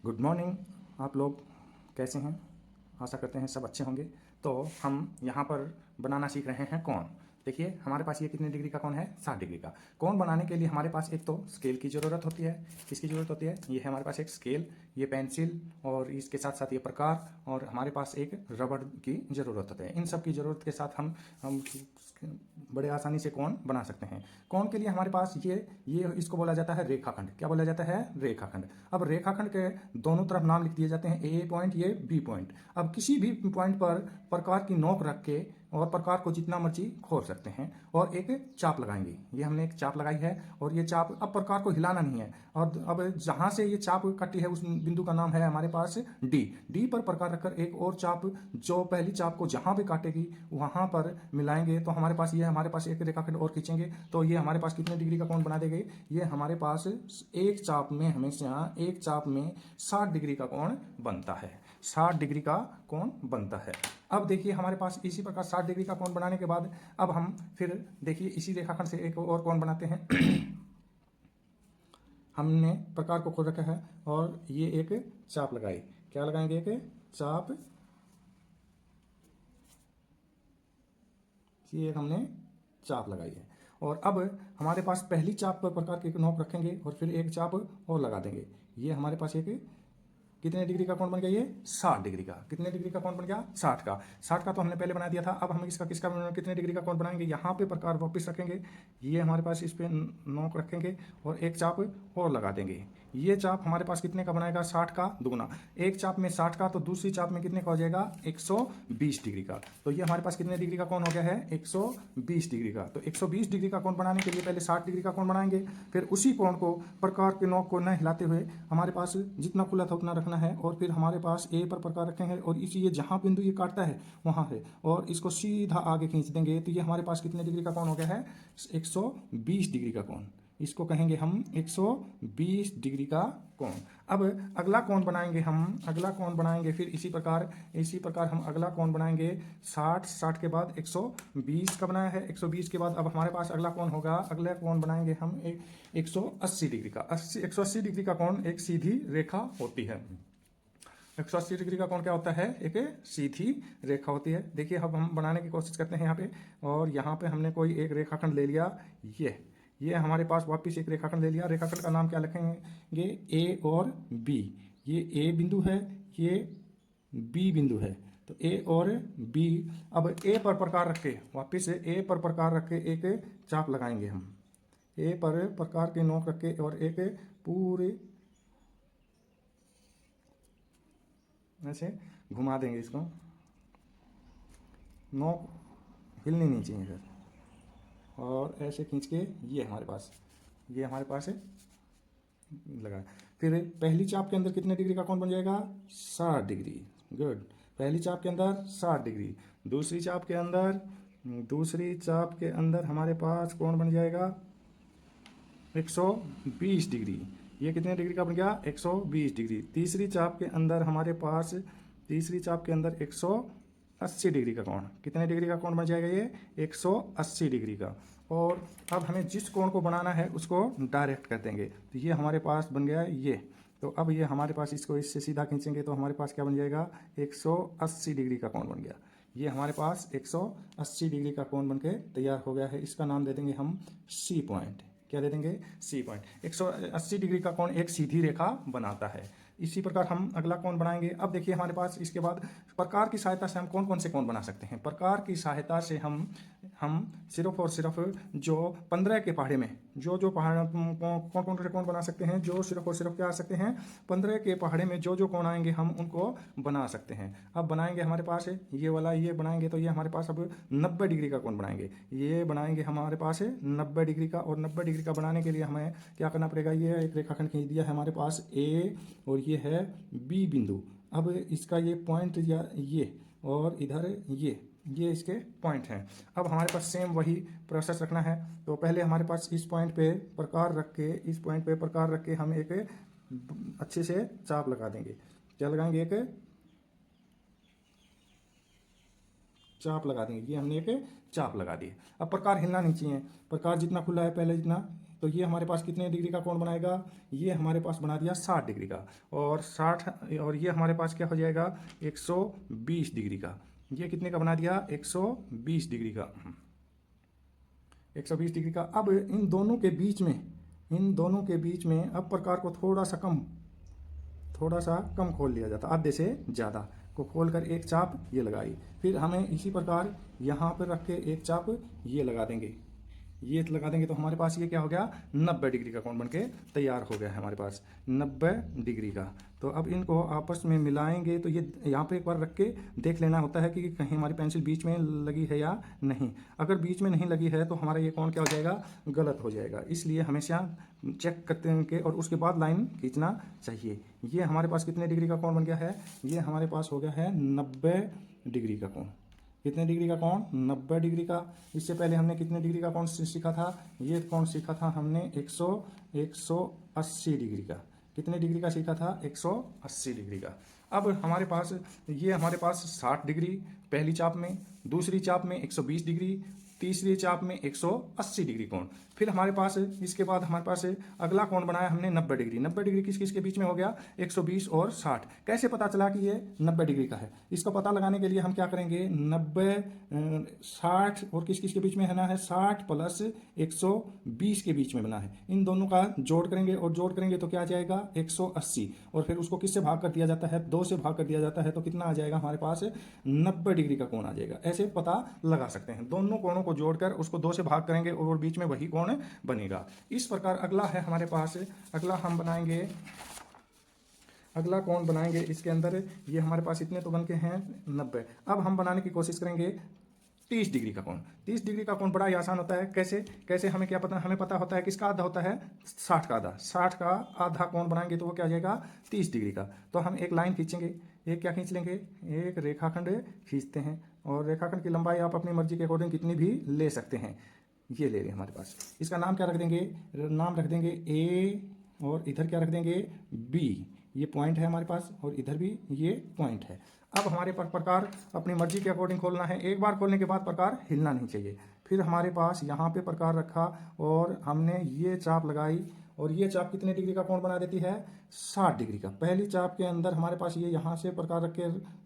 Good morning. आप लोग कैसे हैं? आशा करते हैं सब अच्छे होंगे। तो हम यहाँ पर बनाना सीख रहे हैं कौन। देखिए हमारे पास ये कितने डिग्री का कौन है? 60 डिग्री का। कौन बनाने के लिए हमारे पास एक तो स्केल की ज़रूरत होती है। किसकी ज़रूरत होती है? ये है हमारे पास एक स्केल, ये पेंसिल और इसके साथ साथ ये प्रकार, और हमारे पास एक रबड़ की ज़रूरत होती है। इन सब की ज़रूरत के साथ हम बड़े आसानी से कौन बना सकते हैं। कौन के लिए हमारे पास ये इसको बोला जाता है रेखाखंड। क्या बोला जाता है? रेखाखंड। अब रेखाखंड के दोनों तरफ नाम लिख दिए जाते हैं, ए पॉइंट, ये बी पॉइंट। अब किसी भी पॉइंट पर प्रकार की नोक रख के और प्रकार को जितना मर्जी खोल सकते हैं और एक चाप लगाएंगे। ये हमने एक चाप लगाई है और ये चाप, अब प्रकार को हिलाना नहीं है। और अब जहां से ये चाप कटी है उस बिंदु का नाम है हमारे पास डी। डी पर प्रकार रखकर एक और चाप, जो पहली चाप को जहां पे काटेगी वहां पर मिलाएंगे तो हमारे पास एक रेखाखंड और खींचेंगे तो ये हमारे पास कितने डिग्री का कोण बना देंगे? ये हमारे पास एक चाप में, हमेशा एक चाप में 60 डिग्री का कोण बनता है। 60 डिग्री का कोण बनता है। अब देखिए हमारे पास इसी प्रकार 60 डिग्री का कोण बनाने के बाद अब हम फिर देखिए इसी रेखाखंड से एक और कोण बनाते हैं। हमने प्रकार को खोल रखा है और ये एक चाप लगाई। क्या लगाएंगे? एक चाप। ये हमने चाप लगाई है और अब हमारे पास पहली चाप पर प्रकार की नोक रखेंगे और फिर एक चाप और लगा देंगे। ये हमारे पास एक कितने डिग्री का कोण बन गया? ये 60 डिग्री का। कितने डिग्री का कोण बन गया? 60 का। 60 का तो हमने पहले बना दिया था। अब हम इसका किसका कितने डिग्री का कोण बनाएंगे? यहाँ पे प्रकार वापस रखेंगे। ये हमारे पास इस पे नोक रखेंगे और एक चाप और लगा देंगे। ये चाप हमारे पास कितने का बनाएगा? 60 का दुगुना। एक चाप में 60 का तो दूसरी चाप में कितने का हो जाएगा? 120 डिग्री का। तो ये हमारे पास कितने डिग्री का कोण हो गया है? 120 डिग्री का। तो 120 डिग्री का कोण बनाने के लिए पहले 60 डिग्री का कोण बनाएंगे, फिर उसी कोण को प्रकार के नोक को न हिलाते हुए हमारे पास जितना खुला था उतना रखना है और फिर हमारे पास ए पर प्रकार रखेंगे और इसी ये जहां बिंदु ये काटता है वहां है और इसको सीधा आगे खींच देंगे। तो ये हमारे पास कितने डिग्री का कोण हो गया है? 120 डिग्री का कोण। इसको कहेंगे हम 120 डिग्री का कोण। अब अगला कोण बनाएंगे अगला कोण बनाएंगे फिर इसी प्रकार हम अगला कोण बनाएंगे। 60 के बाद 120 का बनाया है। 120 के बाद अब हमारे पास अगला कोण होगा, अगला कोण बनाएंगे हम 180 डिग्री का। 180 डिग्री का कोण एक सीधी रेखा होती है। 180 डिग्री का कोण क्या होता है? एक सीधी रेखा होती है। देखिए अब हम बनाने की कोशिश करते हैं यहाँ पे, और यहाँ पे हमने कोई एक रेखाखंड ले लिया। ये हमारे पास वापस एक रेखाखंड ले लिया। रेखाखंड का नाम क्या लिखेंगे? ए और बी। ये ए बिंदु है, ये बी बिंदु है। तो ए और बी। अब ए पर प्रकार रख के वापिस ए पर प्रकार रख के एक चाप लगाएंगे हम। ए पर प्रकार के नोक रख के और एक पूरे ऐसे घुमा देंगे इसको। नोक हिलनी नहीं चाहिए सर। और ऐसे खींच के ये हमारे पास है लगा। फिर पहली चाप के अंदर कितने डिग्री का कोण बन जाएगा? 60 डिग्री। गुड। पहली चाप के अंदर 60 डिग्री। दूसरी चाप के अंदर हमारे पास कोण बन जाएगा 120 डिग्री। ये कितने डिग्री का बन गया? 120 डिग्री। तीसरी चाप के अंदर 180 डिग्री का कोण। कितने डिग्री का कोण बन जाएगा? ये 180 डिग्री का। और अब हमें जिस कोण को बनाना है उसको डायरेक्ट कर देंगे। तो ये हमारे पास बन गया ये। तो अब ये हमारे पास इसको इससे सीधा खींचेंगे तो हमारे पास क्या बन जाएगा? 180 डिग्री का कोण बन गया। ये हमारे पास 180 डिग्री का कोण बनके तैयार हो गया है। इसका नाम दे देंगे हम सी पॉइंट। क्या दे देंगे? C point. 180 डिग्री का कोण एक सीधी रेखा बनाता है। इसी प्रकार हम अगला कोण बनाएंगे। अब देखिए हमारे पास इसके बाद प्रकार की सहायता से हम कौन कौन से कोण बना सकते हैं? प्रकार की सहायता से हम सिर्फ और सिर्फ जो 15 के पहाड़े में जो पहाड़ कौन कौन से कोण बना सकते हैं? जो सिर्फ और सिर्फ क्या आ सकते हैं? 15 के पहाड़े में जो कोण आएंगे हम उनको बना सकते हैं। अब बनाएंगे हमारे पास ये वाला, ये बनाएंगे तो ये हमारे पास अब 90 डिग्री का कोण बनाएंगे। ये बनाएंगे हमारे पास 90 डिग्री का। और 90 डिग्री का बनाने के लिए हमें क्या करना पड़ेगा? ये एक रेखाखंड खींच दिया है हमारे पास ए और ये है बी बिंदु। अब इसका ये पॉइंट या ये और इधर ये इसके पॉइंट हैं। अब हमारे पास सेम वही प्रोसेस रखना है। तो पहले हमारे पास इस पॉइंट पे प्रकार रख के हम एक अच्छे से चाप लगा देंगे। क्या लगाएंगे? एक चाप लगा देंगे। ये हमने एक चाप लगा दी। अब प्रकार हिलना नहीं चाहिए। प्रकार जितना खुला है पहले जितना तो ये हमारे पास कितने डिग्री का कोण बनाएगा, ये हमारे पास बना दिया 60 डिग्री का, और 60 और ये हमारे पास क्या हो जाएगा 120 डिग्री का। ये कितने का बना दिया 120 डिग्री का, 120 डिग्री का। अब इन दोनों के बीच में अब प्रकार को थोड़ा सा कम खोल लिया जाता, आधे से ज़्यादा को खोल कर एक चाप ये लगाई। फिर हमें इसी प्रकार यहाँ पर रख के एक चाप ये लगा देंगे, ये लगा देंगे तो हमारे पास ये क्या हो गया 90 डिग्री का कोण बनके तैयार हो गया है हमारे पास 90 डिग्री का। तो अब इनको आपस में मिलाएंगे तो ये यहाँ पे एक बार रख के देख लेना होता है कि कहीं हमारी पेंसिल बीच में लगी है या नहीं। अगर बीच में नहीं लगी है तो हमारा ये कोण क्या हो जाएगा, गलत हो जाएगा। इसलिए हमेशा चेक करते हैं और उसके बाद लाइन खींचना चाहिए। ये हमारे पास कितने डिग्री का कोण बन गया है, ये हमारे पास हो गया है 90 डिग्री का कोण। कितने डिग्री का कोण 90 डिग्री का। इससे पहले हमने कितने डिग्री का कोण सीखा था, ये कोण सीखा था हमने 180 डिग्री का। कितने डिग्री का सीखा था 180 डिग्री का। अब हमारे पास 60 डिग्री पहली चाप में, दूसरी चाप में 120 डिग्री, तीसरी चाप में 180 डिग्री कोण। फिर हमारे पास इसके बाद हमारे पास अगला कोण बनाया हमने 90 डिग्री। 90 डिग्री किस किस के बीच में हो गया 120 और 60। कैसे पता चला कि ये 90 डिग्री का है, इसका पता लगाने के लिए हम क्या करेंगे 90 60 और किस किस के बीच में है ना है 60 प्लस 120 के बीच में बना है। इन दोनों का जोड़ करेंगे और जोड़ करेंगे तो क्या आ जाएगा 180, और फिर उसको किससे भाग कर दिया जाता है 2 से भाग कर दिया जाता है, तो कितना आ जाएगा हमारे पास 90 डिग्री का कोण आ जाएगा। ऐसे पता लगा सकते हैं। दोनों कोणों को जोड़कर उसको 2 से भाग करेंगे और बीच में वही कोण बनेगा। इस प्रकार अगला है हमारे पास, अगला हम बनाएंगे, अगला कोण बनाएंगे। इसके अंदर ये हमारे पास इतने तो बन के हैं 90। अब हम बनाने की कोशिश करेंगे 30 डिग्री का कोण। 30 डिग्री का कोण बड़ा ही आसान होता है। कैसे हमें क्या पता, हमें पता होता है किसका आधा होता है 60 का आधा। 60 का आधा कोण बनाएंगे तो वो क्या आ जाएगा 30 डिग्री का। तो हम एक लाइन खींचेंगे, एक क्या खींच लेंगे, एक रेखाखंड खींचते हैं, और रेखाखंड की लंबाई आप अपनी मर्जी के अकॉर्डिंग कितनी भी ले सकते हैं। ये ले लें हमारे पास। इसका नाम क्या रख देंगे, नाम रख देंगे ए, और इधर क्या रख देंगे बी। ये पॉइंट है हमारे पास और इधर भी ये पॉइंट है। अब हमारे पास प्रकार अपनी मर्जी के अकॉर्डिंग खोलना है। एक बार खोलने के बाद प्रकार हिलना नहीं चाहिए। फिर हमारे पास यहाँ पे प्रकार रखा और हमने ये चाप लगाई, और ये चाप कितने डिग्री का कोण बना देती है 60 डिग्री का। पहली चाप के अंदर हमारे पास ये यहाँ से प्रकार रख के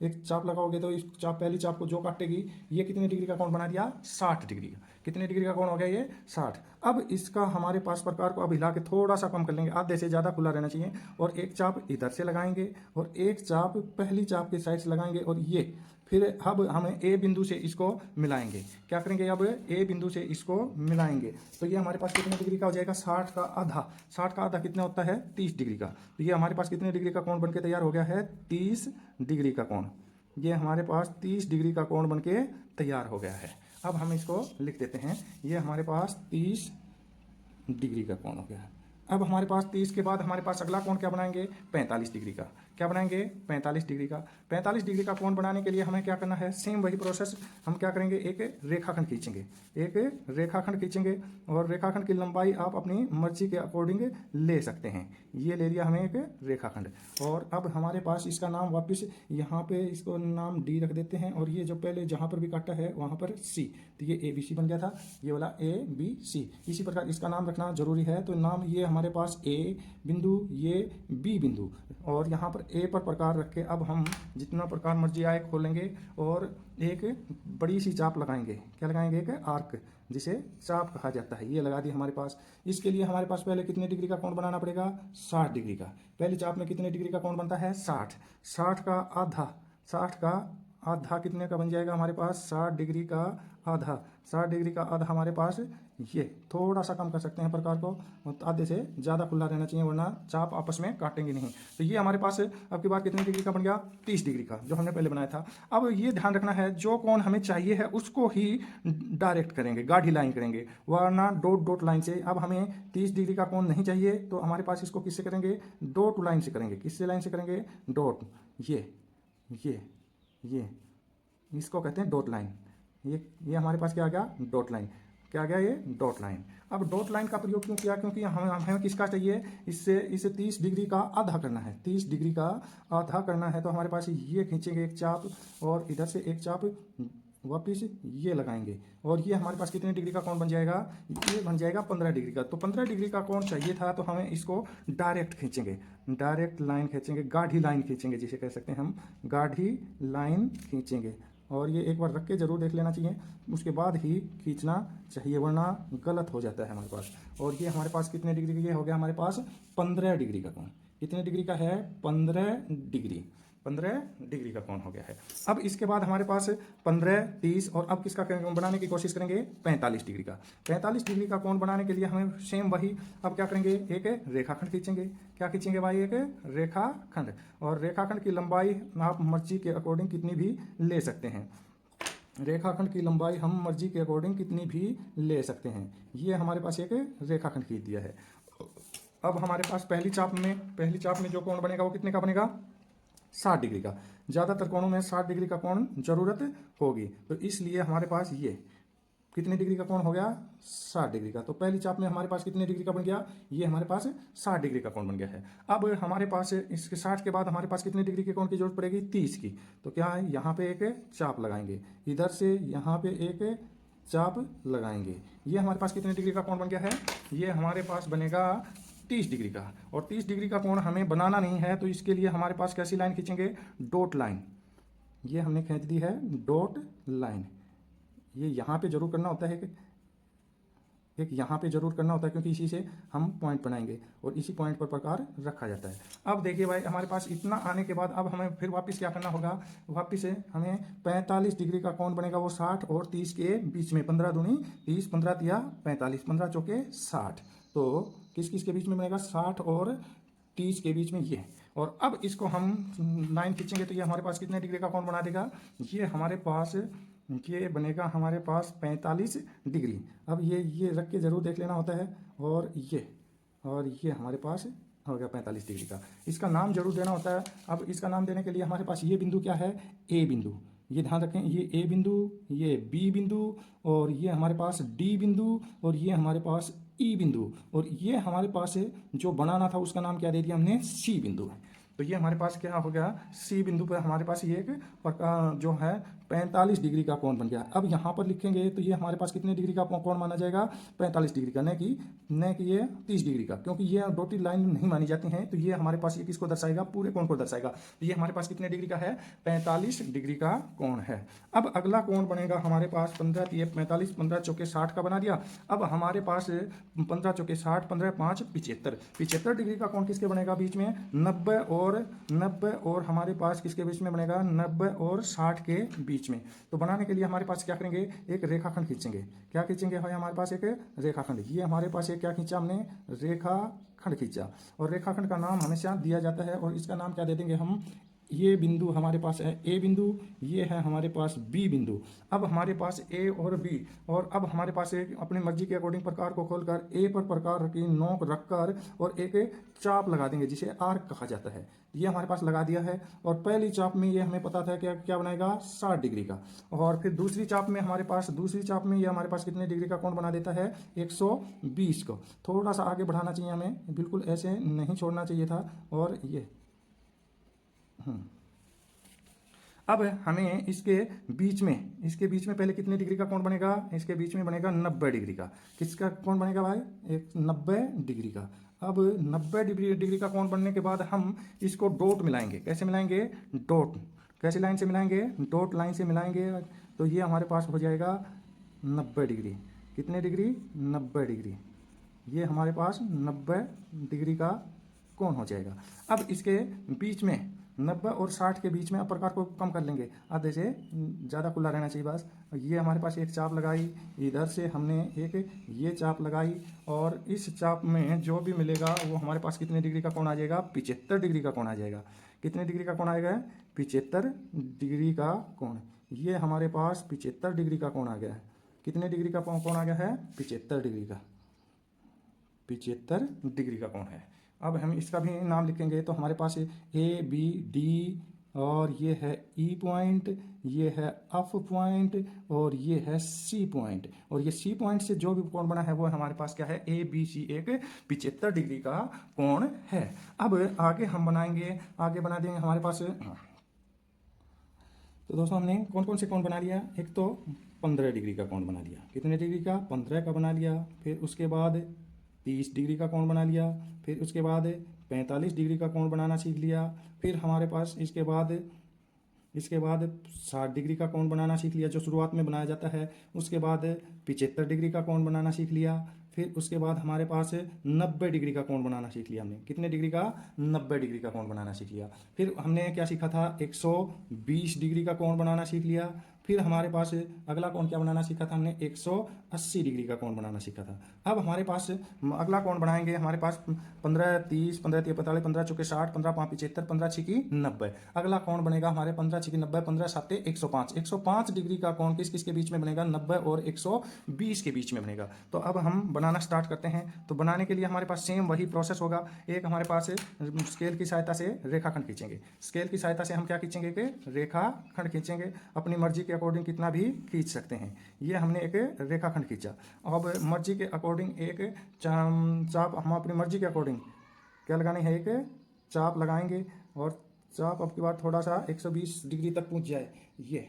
एक चाप लगाओगे तो इस चाप पहली चाप को जो काटेगी ये कितने डिग्री का कोण बना दिया 60 डिग्री का। कितने डिग्री का कोण हो गया ये 60। अब इसका हमारे पास प्रकार को अब हिला के थोड़ा सा कम कर लेंगे, आधे से ज़्यादा खुला रहना चाहिए, और एक चाप इधर से लगाएंगे और एक चाप पहली चाप के साइड से लगाएंगे, और ये फिर अब हमें ए बिंदु से इसको मिलाएंगे। क्या करेंगे, अब ए बिंदु से इसको मिलाएंगे तो ये हमारे पास कितने डिग्री का हो जाएगा 60 का आधा। 60 का आधा कितना होता है 30 डिग्री का। तो ये हमारे पास कितने डिग्री का कोण बनके तैयार हो गया है 30 डिग्री का कोण। ये हमारे पास 30 डिग्री का कोण बनके तैयार हो गया है। अब हम इसको लिख देते हैं, ये हमारे पास 30 डिग्री का कोण हो गया है। अब हमारे पास 30 के बाद हमारे पास अगला कोण क्या बनाएंगे 45 डिग्री का। क्या बनाएंगे 45 डिग्री का। 45 डिग्री का कोण बनाने के लिए हमें क्या करना है, सेम वही प्रोसेस। हम क्या करेंगे, एक रेखाखंड खींचेंगे, एक रेखाखंड खींचेंगे, और रेखाखंड की लंबाई आप अपनी मर्जी के अकॉर्डिंग ले सकते हैं। ये ले लिया हमें एक रेखाखंड, और अब हमारे पास इसका नाम वापस यहाँ पे इसको नाम डी रख देते हैं, और ये जो पहले जहाँ पर भी काटा है वहाँ पर सी, तो ये ABC बन गया था, ये वाला ABC। इसी प्रकार इसका नाम रखना जरूरी है। तो नाम ये हमारे पास A बिंदु, ये B बिंदु, और यहाँ पर ए पर प्रकार रख के अब हम जितना प्रकार मर्जी आए खोलेंगे और एक बड़ी सी चाप लगाएंगे। क्या लगाएंगे, एक आर्क, जिसे चाप कहा जाता है, ये लगा दी हमारे पास। इसके लिए हमारे पास पहले कितने डिग्री का कोण बनाना पड़ेगा 60 डिग्री का। पहली चाप में कितने डिग्री का कोण बनता है 60। 60 का आधा, 60 का आधा कितने का बन जाएगा हमारे पास 60 डिग्री का आधा। 60 डिग्री का आधा हमारे पास, ये थोड़ा सा कम कर सकते हैं प्रकार को, आधे से ज़्यादा खुला रहना चाहिए वरना चाप आपस में काटेंगे नहीं। तो ये हमारे पास अब की बार कितने डिग्री का बन गया 30 डिग्री का, जो हमने पहले बनाया था। अब ये ध्यान रखना है जो कोण हमें चाहिए है उसको ही डायरेक्ट करेंगे, गाढ़ी लाइन करेंगे, वरना डॉट डॉट लाइन से। अब हमें 30 डिग्री का कोण नहीं चाहिए तो हमारे पास इसको किससे करेंगे, डॉट लाइन से करेंगे। किससे लाइन से करेंगे, डॉट, ये इसको कहते हैं डॉट लाइन। ये हमारे पास क्या आ गया डॉट लाइन। क्या आ गया ये डॉट लाइन। अब डॉट लाइन का प्रयोग क्यों किया, क्योंकि हमें किसका चाहिए, इसे 30 डिग्री का आधा करना है। 30 डिग्री का आधा करना है तो हमारे पास ये खींचेंगे एक चाप, और इधर से एक चाप वापिस ये लगाएंगे और ये हमारे पास कितने डिग्री का कोण बन जाएगा, ये बन जाएगा 15 डिग्री का। तो 15 डिग्री का कोण चाहिए था तो हमें इसको डायरेक्ट खींचेंगे, डायरेक्ट लाइन खींचेंगे, गाढ़ी लाइन खींचेंगे जिसे कह सकते हैं हम, गाढ़ी लाइन खींचेंगे। और ये एक बार रख के जरूर देख लेना चाहिए, उसके बाद ही खींचना चाहिए वरना गलत हो जाता है हमारे पास। और ये हमारे पास कितने डिग्री का, ये हो गया हमारे पास 15 डिग्री का कोण। कितने डिग्री का है, 15 डिग्री, 15 डिग्री का कोण हो गया है। अब इसके बाद हमारे पास 15, 30 और अब किसका बनाने की कोशिश करेंगे, 45 डिग्री का। 45 डिग्री का कोण बनाने के लिए हमें सेम वही, अब क्या करेंगे, एक रेखाखंड खींचेंगे। क्या खींचेंगे भाई, एक रेखाखंड। और रेखाखंड की लंबाई आप मर्जी के अकॉर्डिंग कितनी भी ले सकते हैं, रेखाखंड की लंबाई हम मर्जी के अकॉर्डिंग कितनी भी ले सकते हैं। ये हमारे पास एक रेखाखंड खींच दिया है। अब हमारे पास पहली चाप में जो कोण बनेगा वो कितने का बनेगा, 60 डिग्री का। ज़्यादातर कोणों में 60 डिग्री का कोण जरूरत होगी, तो इसलिए हमारे पास ये कितने डिग्री का कोण हो गया, 60 डिग्री का। तो पहली चाप में हमारे पास कितने डिग्री का बन गया, ये हमारे पास 60 डिग्री का कोण बन गया है। अब हमारे पास इसके 60 के बाद हमारे पास कितने डिग्री के कोण की जरूरत पड़ेगी, 30 की। तो क्या है, यहाँ पे एक चाप लगाएंगे, इधर से यहाँ पे एक चाप लगाएंगे। ये हमारे पास कितने डिग्री का कोण बन गया है, ये हमारे पास बनेगा 30 डिग्री का। और 30 डिग्री का कोण हमें बनाना नहीं है, तो इसके लिए हमारे पास कैसी लाइन खींचेंगे, डॉट लाइन। ये हमने खींच दी है डॉट लाइन। ये यहाँ पे जरूर करना होता है, एक यहाँ पे जरूर करना होता है, क्योंकि इसी से हम पॉइंट बनाएंगे और इसी पॉइंट पर प्रकार रखा जाता है। अब देखिए भाई, हमारे पास इतना आने के बाद अब हमें फिर वापस क्या करना होगा, वापस से हमें 45 डिग्री का कोण बनेगा, वो 60 और 30 के बीच में, 15 दूनी 30, 15 तिया 45, 15 चौके 60। तो किस किस के बीच में बनेगा, 60 और 30 के बीच में ये। और अब इसको हम लाइन खींचेंगे तो ये हमारे पास कितने डिग्री का कोण बना देगा, ये हमारे पास ये बनेगा हमारे पास 45 डिग्री। अब ये रख के जरूर देख लेना होता है। और ये हमारे पास हो गया 45 डिग्री का। इसका नाम जरूर देना होता है। अब इसका नाम देने के लिए हमारे पास ये बिंदु क्या है, ए बिंदु। ये ध्यान रखें, ये ए बिंदु, ये बी बिंदु, और ये हमारे पास डी बिंदु, और ये हमारे पास ई बिंदु, और ये हमारे पास जो बनाना था उसका नाम क्या दे दिया हमने, सी बिंदु है। तो ये हमारे पास क्या हो गया, सी बिंदु पर हमारे पास ये एक जो है 45 डिग्री का कोण बन गया। अब यहाँ पर लिखेंगे तो ये हमारे पास कितने डिग्री का कोण माना जाएगा, 45 डिग्री का, न कि ये 30 डिग्री का, क्योंकि ये डॉटेड लाइन नहीं मानी जाती हैं। तो ये हमारे पास ये किसको दर्शाएगा, पूरे कोण को दर्शाएगा। तो ये हमारे पास कितने डिग्री का है, 45 डिग्री का कोण है। अब अगला कोण बनेगा हमारे पास 15 तिये 45, 15 चौके 60 का बना दिया। अब हमारे पास 15 चौके 60, 15 5 75, 75 डिग्री का कोण किसके बनेगा, बीच में 90 और हमारे पास किसके बीच में बनेगा, 90 और 60 के बीच में। तो बनाने के लिए हमारे पास क्या करेंगे, एक रेखाखंड खींचेंगे। क्या खींचेंगे भाई, हमारे पास एक रेखाखंड। ये हमारे पास एक क्या खींचा हमने, रेखाखंड खींचा। और रेखाखंड का नाम हमेशा दिया जाता है, और इसका नाम क्या दे देंगे हम, ये बिंदु हमारे पास है ए बिंदु, ये है हमारे पास बी बिंदु। अब हमारे पास ए और बी, और अब हमारे पास एक अपनी मर्जी के अकॉर्डिंग प्रकार को खोलकर ए पर प्रकार की नोक रखकर और एक चाप लगा देंगे जिसे आर्क कहा जाता है। ये हमारे पास लगा दिया है। और पहली चाप में ये हमें पता था क्या क्या बनाएगा, 60 डिग्री का। और फिर दूसरी चाप में हमारे पास ये हमारे पास कितने डिग्री का कोण बना देता है, 120 को। थोड़ा सा आगे बढ़ाना चाहिए हमें, बिल्कुल ऐसे नहीं छोड़ना चाहिए था। और ये अब हमें इसके बीच में पहले कितने डिग्री का कोण बनेगा, इसके बीच में बनेगा 90 डिग्री का। किसका कोण बनेगा भाई, एक 90 डिग्री का। अब 90 डिग्री का कोण बनने के बाद हम इसको डॉट मिलाएंगे। कैसे मिलाएंगे, डॉट, कैसे लाइन से मिलाएंगे, डॉट लाइन से मिलाएंगे। तो ये हमारे पास हो जाएगा 90 डिग्री। कितने डिग्री, 90 डिग्री। ये हमारे पास 90 डिग्री का कोण हो जाएगा। अब इसके बीच में 90 और 60 के बीच में अब प्रकार को कम कर लेंगे, आधे से ज़्यादा खुला रहना चाहिए बस। ये हमारे पास एक चाप लगाई, इधर से हमने एक ये चाप लगाई, और इस चाप में जो भी मिलेगा वो हमारे पास कितने डिग्री का कोण आ जाएगा, 75 डिग्री का कोण आ जाएगा। कितने डिग्री का कोण आएगा, 75 डिग्री का कोण। ये हमारे पास 75 डिग्री का कोण आ गया है। कितने डिग्री का कोण आ गया है, 75 डिग्री का, 75 डिग्री का कोण है। अब हम इसका भी नाम लिखेंगे तो हमारे पास ए बी डी, और ये है ई पॉइंट, ये है एफ पॉइंट, और ये है सी पॉइंट। और ये सी पॉइंट से जो भी कोण बना है वो हमारे पास क्या है, ए बी सी, एक 75 डिग्री का कोण है। अब आगे हम बनाएंगे, आगे बना देंगे हमारे पास। तो दोस्तों हमने कौन कौन से कोण बना लिया, एक तो 15 डिग्री का कोण बना लिया, कितने डिग्री का, 15 का बना लिया। फिर उसके बाद 30 डिग्री का कोण बना लिया। फिर उसके बाद 45 डिग्री का कोण बनाना सीख लिया। फिर हमारे पास इसके बाद 60 डिग्री का कोण बनाना सीख लिया, जो शुरुआत में बनाया जाता है। उसके बाद 75 डिग्री का कोण बनाना सीख लिया। फिर उसके बाद हमारे पास 90 डिग्री का कोण बनाना सीख लिया हमने, कितने डिग्री का, 90 डिग्री का कोण बनाना सीख लिया। फिर हमने क्या सीखा था, 120 डिग्री का कोण बनाना सीख लिया। फिर हमारे पास अगला कोण क्या बनाना सीखा था हमने, 180 डिग्री का कोण बनाना सीखा था। अब हमारे पास अगला कोण बनाएंगे, हमारे पास 15 30 15 3 45 15 चौके 60 15 5 75 15 छिकी 90। अगला कोण बनेगा हमारे 15 छिकी 90 15 7 105। 105 डिग्री का कोण किस किस के बीच में बनेगा, 90 और 120 के बीच में बनेगा। तो अब हम बनाना स्टार्ट करते हैं। तो बनाने के लिए हमारे पास सेम वही प्रोसेस होगा। एक हमारे पास स्केल की सहायता से रेखाखंड खींचेंगे। स्केल की सहायता से हम क्या खींचेंगे, कि रेखाखंड खींचेंगे। अपनी मर्जी के अकॉर्डिंग कितना भी खींच सकते हैं। ये हमने एक रेखाखंड खींचा। अब मर्जी के अकॉर्डिंग एक चाप हम अपनी मर्जी के अकॉर्डिंग क्या लगानी है, एक चाप लगाएंगे। और चाप अब की बार थोड़ा सा 120 डिग्री तक पहुंच जाए ये,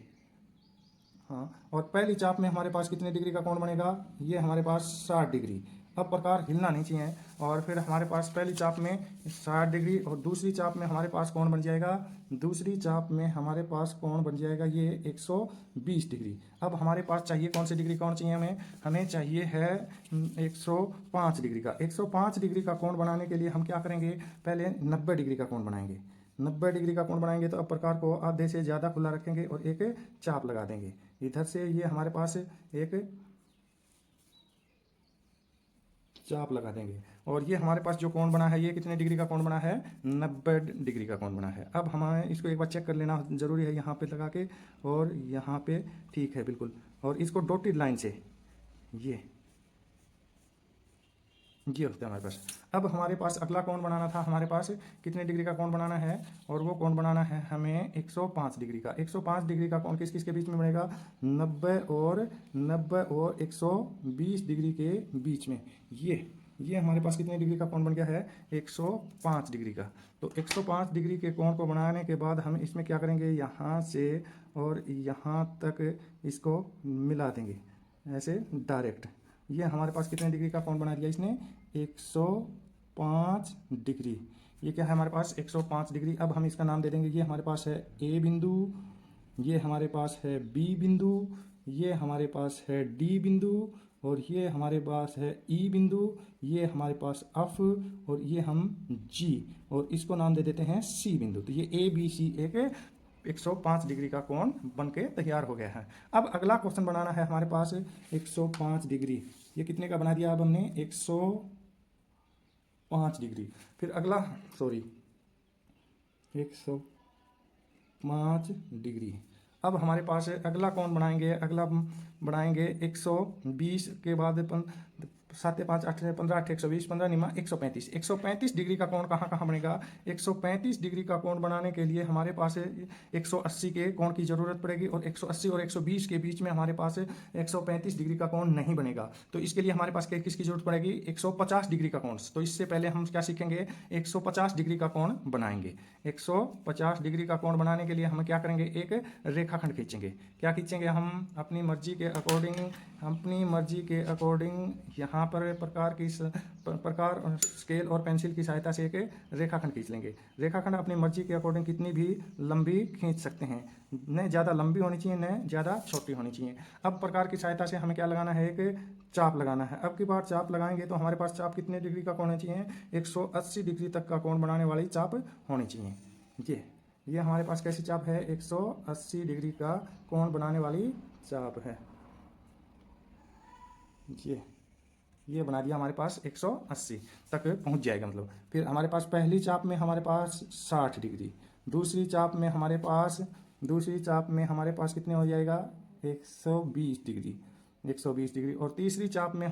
हाँ। और पहली चाप में हमारे पास कितने डिग्री का कोण बनेगा, ये हमारे पास 60 डिग्री। अब प्रकार हिलना नहीं चाहिए। और फिर हमारे पास पहली चाप में 60 डिग्री और दूसरी चाप में हमारे पास कोण बन जाएगा, दूसरी चाप में हमारे पास कोण बन जाएगा ये 120 डिग्री। अब हमारे पास चाहिए कौन सी डिग्री कोण चाहिए हमें चाहिए है 105 डिग्री का। 105 डिग्री का कोण बनाने के लिए हम क्या करेंगे, पहले 90 डिग्री का कोण बनाएंगे। 90 डिग्री का कोण बनाएंगे तो अब प्रकार को आधे से ज़्यादा खुला रखेंगे और एक चाप लगा देंगे। इधर से ये हमारे पास एक चाप लगा देंगे। और ये हमारे पास जो कोण बना है, ये कितने डिग्री का कोण बना है, 90 डिग्री का कोण बना है। अब हमें इसको एक बार चेक कर लेना जरूरी है, यहाँ पे लगा के और यहाँ पे, ठीक है बिल्कुल। और इसको डॉटेड लाइन से ये होता है हमारे पास। अब हमारे पास अगला कोण बनाना था, हमारे पास कितने डिग्री का कोण बनाना है, और वो कोण बनाना है हमें 105 डिग्री का। 105 डिग्री का कोण किस किस के बीच में बनेगा, 90 और 120 डिग्री के बीच में। ये हमारे पास कितने डिग्री का कोण बन गया है, 105 डिग्री का। तो 105 डिग्री के कोण को बनाने के बाद हम इसमें क्या करेंगे, यहाँ से और यहाँ तक इसको मिला देंगे ऐसे डायरेक्ट। ये हमारे पास कितने डिग्री का कोण बना दिया इसने, 105 डिग्री। ये क्या है हमारे पास, 105 डिग्री। अब हम इसका नाम दे देंगे, ये हमारे पास है ए बिंदु, ये हमारे पास है बी बिंदु, ये हमारे पास है डी बिंदु, और ये हमारे पास है ई बिंदु, ये हमारे पास एफ, और ये हम जी, और इसको नाम दे देते हैं सी बिंदु। तो ये ए बी सी एक 105 डिग्री का कोण बन के तैयार हो गया है। अब अगला क्वेश्चन बनाना है हमारे पास 105 डिग्री। ये कितने का बना दिया अब हमने, 105 डिग्री। फिर अगला 105 डिग्री। अब हमारे पास अगला कौन बनाएंगे, अगला बनाएंगे 120 के बाद 7 5 8 15 8 120 15 निमा 135। 135 डिग्री का कोण कहाँ कहाँ बनेगा, 135 डिग्री का कोण बनाने के लिए हमारे पास 180 के कोण की ज़रूरत पड़ेगी, और 180 और 120 के बीच में हमारे पास 135 डिग्री का कोण नहीं बनेगा। तो इसके लिए हमारे पास किसकी जरूरत पड़ेगी, 150 डिग्री का कोण। तो इससे पहले हम क्या सीखेंगे, 150 डिग्री का कोण बनाएंगे। 150 डिग्री का कोण बनाने के लिए हम क्या करेंगे, एक रेखाखंड खींचेंगे। क्या खींचेंगे हम, अपनी मर्जी के अकॉर्डिंग यहाँ पर प्रकार स्केल और पेंसिल की सहायता से एक रेखाखंड खींच लेंगे। रेखाखंड अपनी मर्जी के अकॉर्डिंग कितनी भी लंबी खींच सकते हैं, न ज़्यादा लंबी होनी चाहिए न ज़्यादा छोटी होनी चाहिए। अब प्रकार की सहायता से हमें क्या लगाना है, एक चाप लगाना है। अब की बार चाप लगाएंगे तो हमारे पास चाप कितने डिग्री का कोण होना चाहिए, 180 डिग्री तक का कोण बनाने वाली चाप होनी चाहिए। ये हमारे पास कैसी चाप है, 180 डिग्री का कोण बनाने वाली चाप है। ये बना दिया हमारे पास 180 तक पहुंच जाएगा मतलब। फिर हमारे पास पहली चाप में हमारे पास 60 डिग्री, दूसरी चाप में हमारे पास कितने हो जाएगा, 120 डिग्री, और तीसरी चाप में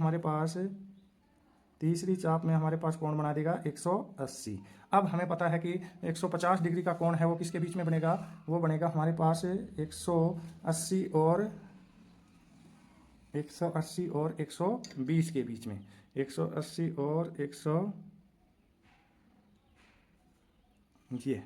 हमारे पास कोण बना देगा 180। अब हमें पता है कि 150 डिग्री का कोण है वो किसके बीच में बनेगा, वो बनेगा हमारे पास 180 और 120 के बीच में। 180 और 100 ये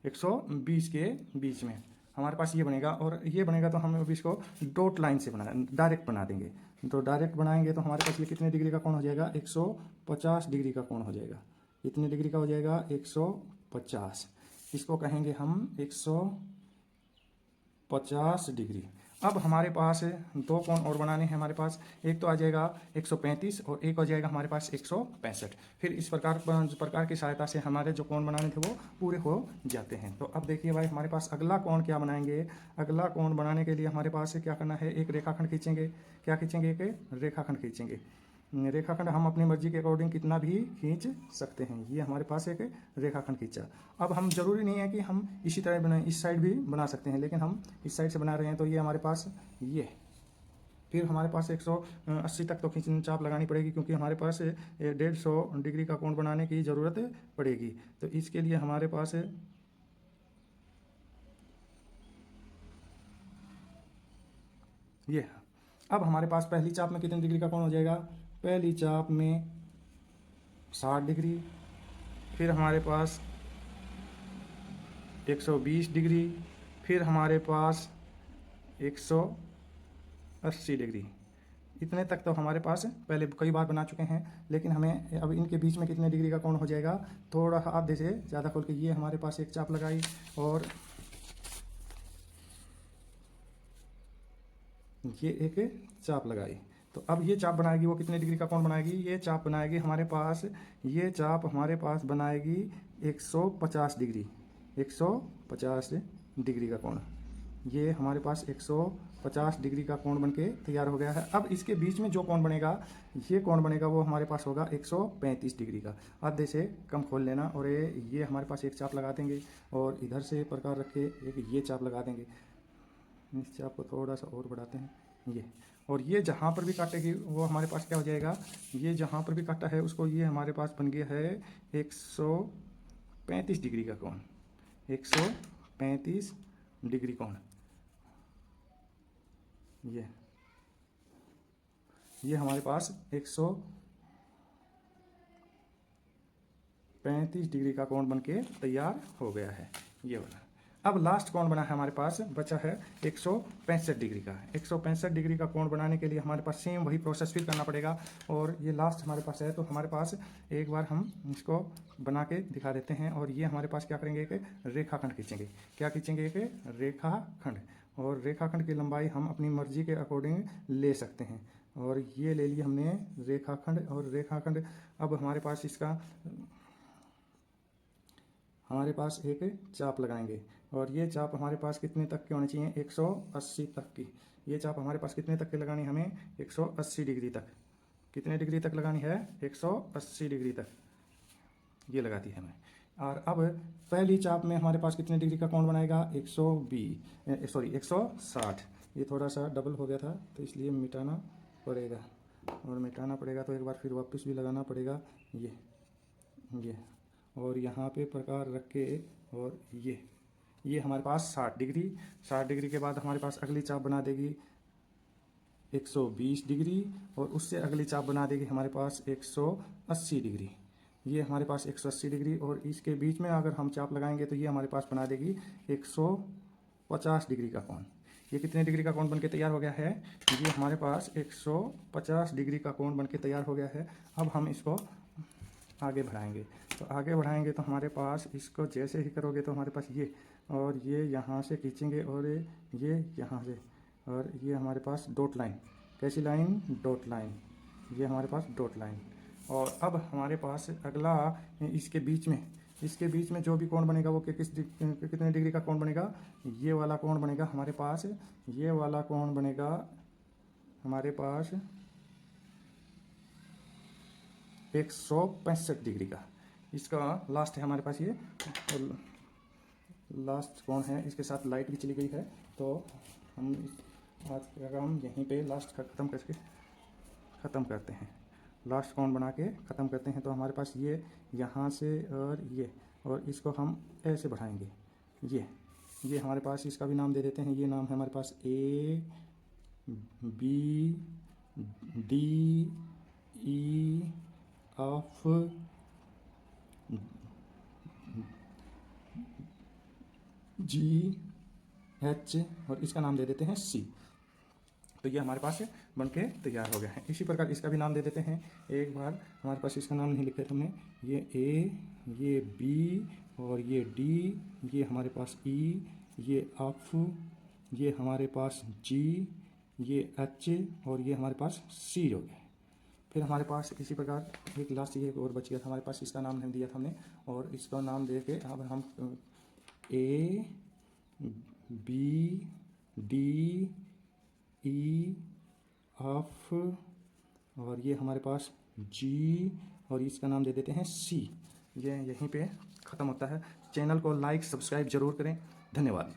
120 के बीच में हमारे पास ये बनेगा। और ये बनेगा तो हम अभी इसको डॉट लाइन से डायरेक्ट बना देंगे। तो डायरेक्ट बनाएंगे तो हमारे पास ये कितने डिग्री का कोण हो जाएगा, 150 डिग्री का कोण हो जाएगा। कितने डिग्री का हो जाएगा, 150। इसको कहेंगे हम 150 डिग्री। अब हमारे पास दो कोण और बनाने हैं हमारे पास, एक तो आ जाएगा 135 और एक हो जाएगा हमारे पास 165। फिर इस प्रकार की सहायता से हमारे जो कोण बनाने थे वो पूरे हो जाते हैं। तो अब देखिए भाई, हमारे पास अगला कोण क्या बनाएंगे। अगला कोण बनाने के लिए हमारे पास क्या करना है, एक रेखाखंड खींचेंगे। क्या खींचेंगे, एक रेखाखंड खींचेंगे। रेखाखंड हम अपनी मर्जी के अकॉर्डिंग कितना भी खींच सकते हैं। ये हमारे पास एक रेखाखंड खींचा। अब हम जरूरी नहीं है कि हम इसी तरह बनाएं, इस साइड भी बना सकते हैं, लेकिन हम इस साइड से बना रहे हैं तो ये हमारे पास ये। फिर हमारे पास 180 तक तो खींचने चाप लगानी पड़ेगी, क्योंकि हमारे पास 150 डिग्री का कोण बनाने की ज़रूरत पड़ेगी। तो इसके लिए हमारे पास ये। अब हमारे पास पहली चाप में कितने डिग्री का कोण हो जाएगा, पहली चाप में 60 डिग्री। फिर हमारे पास 120 डिग्री। फिर हमारे पास 180 डिग्री। इतने तक तो हमारे पास पहले कई बार बना चुके हैं, लेकिन हमें अब इनके बीच में कितने डिग्री का कोण हो जाएगा, थोड़ा आधे से ज़्यादा खोल के ये हमारे पास एक चाप लगाई और ये एक चाप लगाई। तो अब ये चाप बनाएगी वो कितने डिग्री का कोण बनाएगी, ये चाप बनाएगी हमारे पास, ये चाप हमारे पास बनाएगी 150 डिग्री। 150 डिग्री का कोण, ये हमारे पास 150 डिग्री का कोण बनके तैयार हो गया है। अब इसके बीच में जो कोण बनेगा, ये कोण बनेगा वो हमारे पास होगा 135 डिग्री का। आधे से कम खोल लेना और ये हमारे पास एक चाप लगा देंगे और इधर से प्रकार रख के एक ये चाप लगा देंगे। इस चाप को थोड़ा सा और बढ़ाते हैं ये। और ये जहाँ पर भी काटेगी वो हमारे पास क्या हो जाएगा, ये जहाँ पर भी काटा है उसको ये हमारे पास बन गया है 135 डिग्री का कोण। 135 डिग्री कोण ये हमारे पास 135 डिग्री का कोण बनके तैयार हो गया है ये वाला। अब लास्ट कोण बना है हमारे पास, बचा है 165 डिग्री का। 165 डिग्री का कोण बनाने के लिए हमारे पास सेम वही प्रोसेस फिर करना पड़ेगा। और ये लास्ट हमारे पास है, तो हमारे पास एक बार हम इसको बना के दिखा देते हैं। और ये हमारे पास क्या करेंगे, एक रेखाखंड खींचेंगे। क्या खींचेंगे, एक रेखाखंड। और रेखाखंड की लंबाई हम अपनी मर्जी के अकॉर्डिंग ले सकते हैं। और ये ले लिया हमने रेखाखंड। और रेखाखंड अब हमारे पास इसका हमारे पास एक चाप लगाएंगे। और ये चाप हमारे पास कितने तक के होने चाहिए, 180 तक की। ये चाप हमारे पास कितने तक की लगानी है, हमें 180 डिग्री तक। कितने डिग्री तक लगानी है, 180 डिग्री तक ये लगाती है हमें। और अब पहली चाप में हमारे पास कितने डिग्री का कोण बनाएगा, 160। ये थोड़ा सा डबल हो गया था तो इसलिए मिटाना पड़ेगा। और मिटाना पड़ेगा तो एक बार फिर वापस भी लगाना पड़ेगा ये। और यहाँ पे प्रकार रख के और ये हमारे पास 60 डिग्री। 60 डिग्री के बाद हमारे पास अगली चाप बना देगी 120 डिग्री। और उससे अगली चाप बना देगी हमारे पास 180 डिग्री। ये हमारे पास 180 डिग्री। और इसके बीच में अगर हम चाप लगाएंगे तो ये हमारे पास बना देगी 150 डिग्री का कोण। ये कितने डिग्री का कोण बनके तैयार हो गया है, ये हमारे पास 150 डिग्री का कोण बनके तैयार हो गया है। अब हम इसको आगे बढ़ाएंगे। तो आगे बढ़ाएंगे तो हमारे पास इसको जैसे ही करोगे तो हमारे पास ये, और ये यहाँ से खींचेंगे और ये यहाँ से, और ये हमारे पास डॉट लाइन। कैसी लाइन, डॉट लाइन। ये हमारे पास डॉट लाइन। और अब हमारे पास अगला इसके बीच में जो भी कोण बनेगा वो कितने डिग्री का कोण बनेगा, ये वाला कोण बनेगा हमारे पास। ये वाला कोण बनेगा हमारे पास 165 डिग्री का। इसका लास्ट है हमारे पास ये लास्ट कोण है। इसके साथ लाइट भी चली गई है, तो हम आज का काम यहीं पे लास्ट का ख़त्म करते हैं। लास्ट कोण बना के ख़त्म करते हैं। तो हमारे पास ये यहाँ से और ये, और इसको हम ऐसे बढ़ाएंगे। ये हमारे पास इसका भी नाम दे देते हैं। ये नाम है हमारे पास A B D E F GH और इसका नाम दे देते हैं C। तो ये हमारे पास बन के तैयार हो गया है। इसी प्रकार इसका भी नाम दे देते हैं। एक बार हमारे पास इसका नाम नहीं लिखे थे हमने, ये A, ये B और ये D, ये हमारे पास E, ये F, ये हमारे पास G, ये H और ये हमारे पास C हो गया। फिर हमारे पास इसी प्रकार एक लास्ट ये और बच गया था हमारे पास, इसका नाम नहीं दिया था हमने, और इसका नाम दे के अब हम A, B, D, E, F और ये हमारे पास G और इसका नाम दे देते हैं C। ये यहीं पे ख़त्म होता है। चैनल को लाइक सब्सक्राइब जरूर करें। धन्यवाद।